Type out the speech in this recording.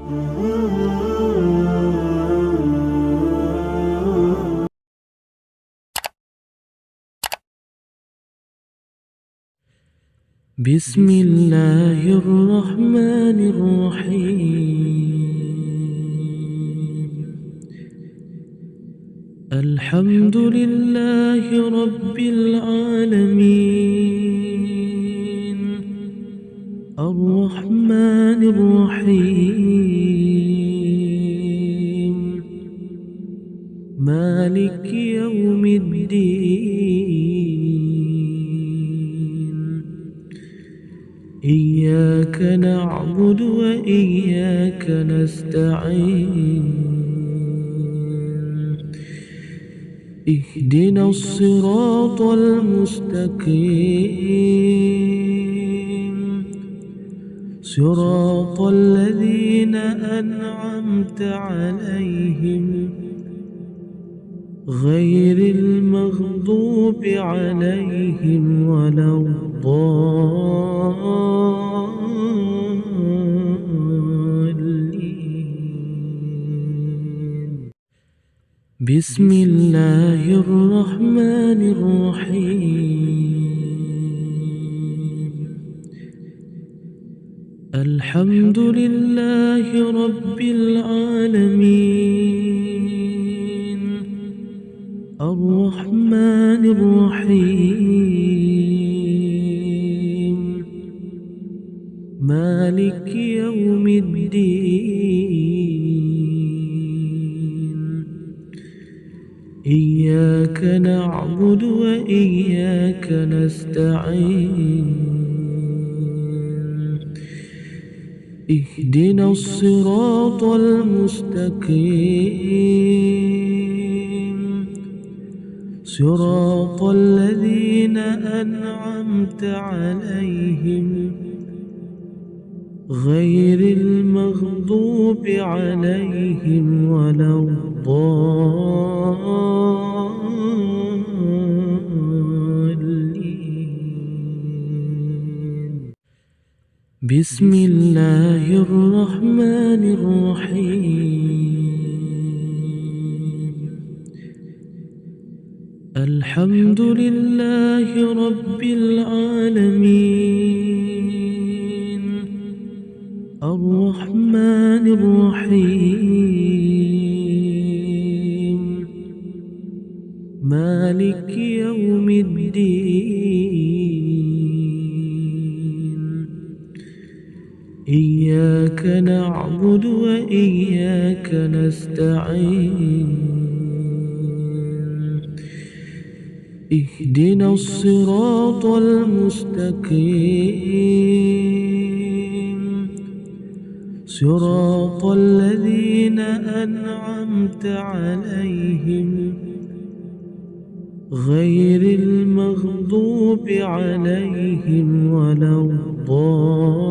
بسم الله الرحمن الرحيم. الحمد لله رب العالمين، الرحمن الرحيم، مالك يوم الدين. إياك نعبد وإياك نستعين. اهدنا الصراط المستقيم، صراط الذين أنعمت عليهم غير المغضوب عليهم ولا الضالين. بسم الله الرحمن الرحيم. الحمد لله رب العالمين، الرحمن الرحيم، مالك يوم الدين. إياك نعبد وإياك نستعين. اهدنا الصراط المستقيم، صراط الذين أنعمت عليهم غير المغضوب عليهم ولا الضالين. بسم الله الرحمن الرحيم. الحمد لله رب العالمين، الرحمن الرحيم، مالك يوم الدين. إياك نعبد وإياك نستعين. اهدنا الصراط المستقيم، صراط الذين أنعمت عليهم غير المغضوب عليهم ولا الضالين.